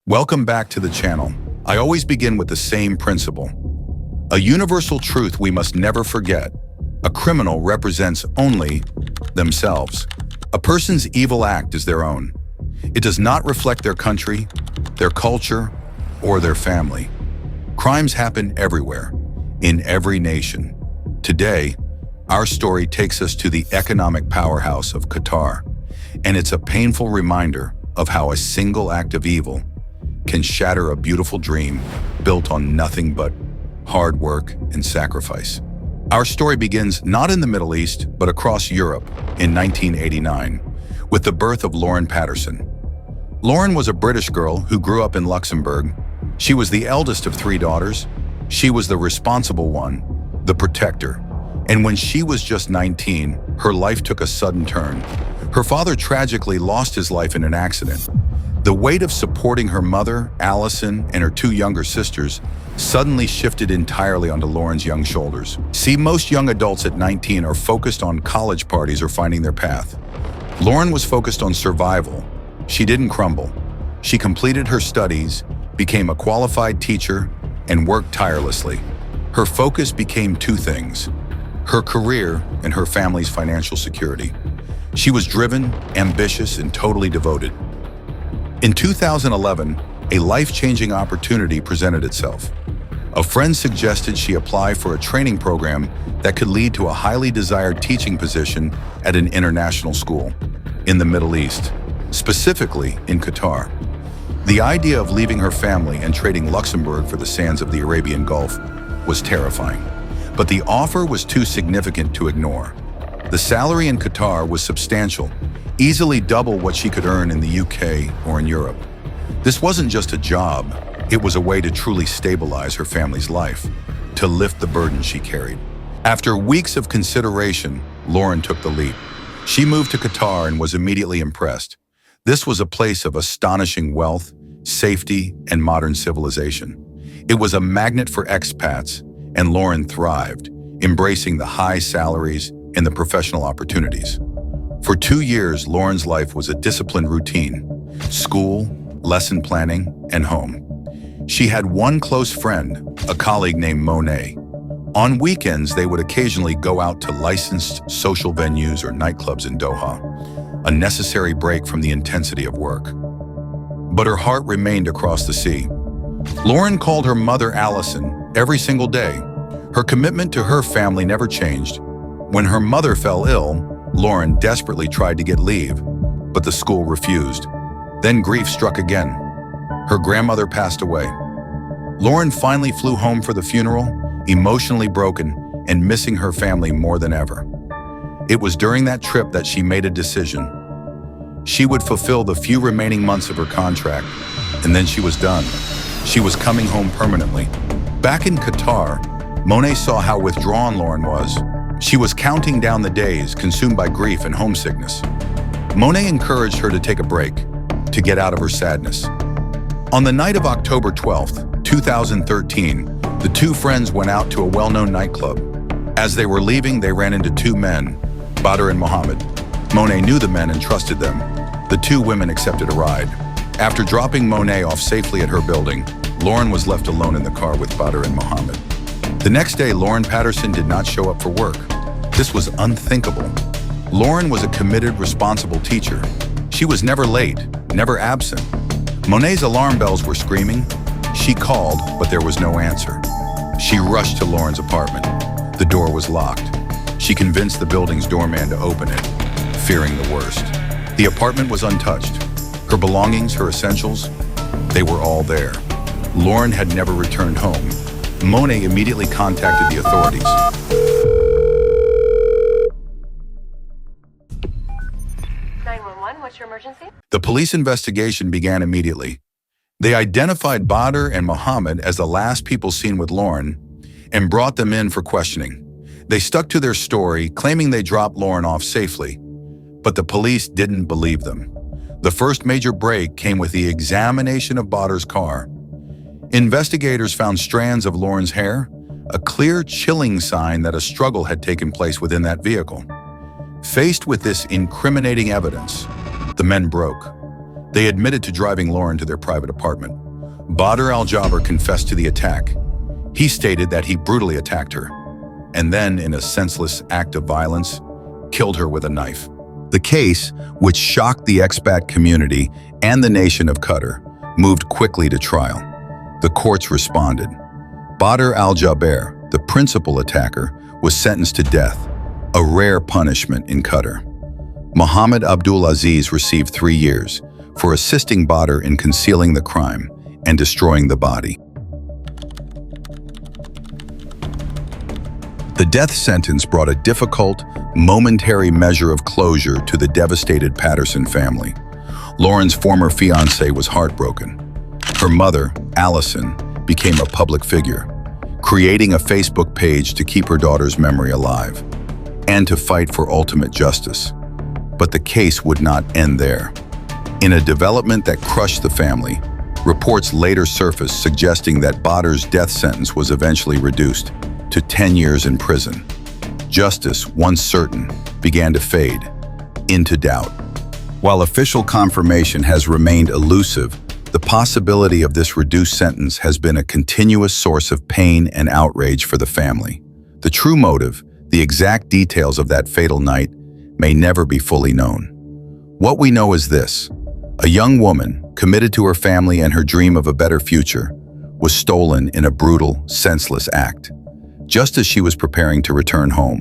Welcome back to the channel. I always begin with the same principle. A universal truth we must never forget. A criminal represents only themselves. A person's evil act is their own. It does not reflect their country, their culture, or their family. Crimes happen everywhere, in every nation. Today, our story takes us to the economic powerhouse of Qatar, and it's a painful reminder of how a single act of evil can shatter a beautiful dream built on nothing but hard work and sacrifice. Our story begins not in the Middle East, but across Europe in 1989, with the birth of Lauren Paterson. Lauren was a British girl who grew up in Luxembourg. She was the eldest of 3 daughters. She was the responsible one, the protector. And when she was just 19, her life took a sudden turn. Her father tragically lost his life in an accident. The weight of supporting her mother, Allison, and her 2 younger sisters suddenly shifted entirely onto Lauren's young shoulders. See, most young adults at 19 are focused on college parties or finding their path. Lauren was focused on survival. She didn't crumble. She completed her studies, became a qualified teacher, and worked tirelessly. Her focus became 2 things: her career and her family's financial security. She was driven, ambitious, and totally devoted. In 2011, a life-changing opportunity presented itself. A friend suggested she apply for a training program that could lead to a highly desired teaching position at an international school in the Middle East, specifically in Qatar. The idea of leaving her family and trading Luxembourg for the sands of the Arabian Gulf was terrifying, but the offer was too significant to ignore. The salary in Qatar was substantial, easily double what she could earn in the UK or in Europe. This wasn't just a job, it was a way to truly stabilize her family's life, to lift the burden she carried. After weeks of consideration, Lauren took the leap. She moved to Qatar and was immediately impressed. This was a place of astonishing wealth, safety, and modern civilization. It was a magnet for expats, and Lauren thrived, embracing the high salaries and the professional opportunities. For 2 years, Lauren's life was a disciplined routine: school, lesson planning, and home. She had one close friend, a colleague named Monet. On weekends, they would occasionally go out to licensed social venues or nightclubs in Doha, a necessary break from the intensity of work. But her heart remained across the sea. Lauren called her mother Allison every single day. Her commitment to her family never changed. When her mother fell ill, Lauren desperately tried to get leave, but the school refused. Then grief struck again. Her grandmother passed away. Lauren finally flew home for the funeral, emotionally broken and missing her family more than ever. It was during that trip that she made a decision. She would fulfill the few remaining months of her contract, and then she was done. She was coming home permanently. Back in Qatar, Monet saw how withdrawn Lauren was. She was counting down the days, consumed by grief and homesickness. Monet encouraged her to take a break, to get out of her sadness. On the night of October 12th, 2013, the 2 friends went out to a well-known nightclub. As they were leaving, they ran into 2 men, Badr and Mohammed. Monet knew the men and trusted them. The 2 women accepted a ride. After dropping Monet off safely at her building, Lauren was left alone in the car with Badr and Mohammed. The next day, Lauren Paterson did not show up for work. This was unthinkable. Lauren was a committed, responsible teacher. She was never late, never absent. Monet's alarm bells were screaming. She called, but there was no answer. She rushed to Lauren's apartment. The door was locked. She convinced the building's doorman to open it, fearing the worst. The apartment was untouched. Her belongings, her essentials, they were all there. Lauren had never returned home. Monet immediately contacted the authorities. 911, what's your emergency? The police investigation began immediately. They identified Badr and Mohammed as the last people seen with Lauren and brought them in for questioning. They stuck to their story, claiming they dropped Lauren off safely, but the police didn't believe them. The first major break came with the examination of Badr's car. Investigators found strands of Lauren's hair, a clear, chilling sign that a struggle had taken place within that vehicle. Faced with this incriminating evidence, the men broke. They admitted to driving Lauren to their private apartment. Badr al-Jaber confessed to the attack. He stated that he brutally attacked her, and then, in a senseless act of violence, killed her with a knife. The case, which shocked the expat community and the nation of Qatar, moved quickly to trial. The courts responded. Badr al-Jaber, the principal attacker, was sentenced to death, a rare punishment in Qatar. Mohammed Abdul Aziz received 3 years for assisting Badr in concealing the crime and destroying the body. The death sentence brought a difficult, momentary measure of closure to the devastated Paterson family. Lauren's former fiancé was heartbroken. Her mother, Allison, became a public figure, creating a Facebook page to keep her daughter's memory alive and to fight for ultimate justice. But the case would not end there. In a development that crushed the family, reports later surfaced suggesting that Badr's death sentence was eventually reduced to 10 years in prison. Justice, once certain, began to fade into doubt. While official confirmation has remained elusive, the possibility of this reduced sentence has been a continuous source of pain and outrage for the family. The true motive, the exact details of that fatal night, may never be fully known. What we know is this: a young woman, committed to her family and her dream of a better future, was stolen in a brutal, senseless act, just as she was preparing to return home.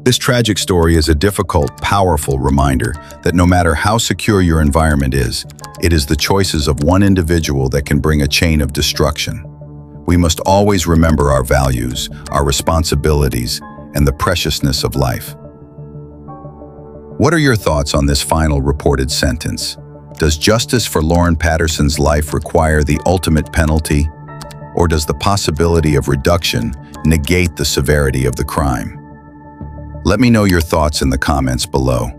This tragic story is a difficult, powerful reminder that no matter how secure your environment is, it is the choices of one individual that can bring a chain of destruction. We must always remember our values, our responsibilities, and the preciousness of life. What are your thoughts on this final reported sentence? Does justice for Lauren Paterson's life require the ultimate penalty? Or does the possibility of reduction negate the severity of the crime? Let me know your thoughts in the comments below.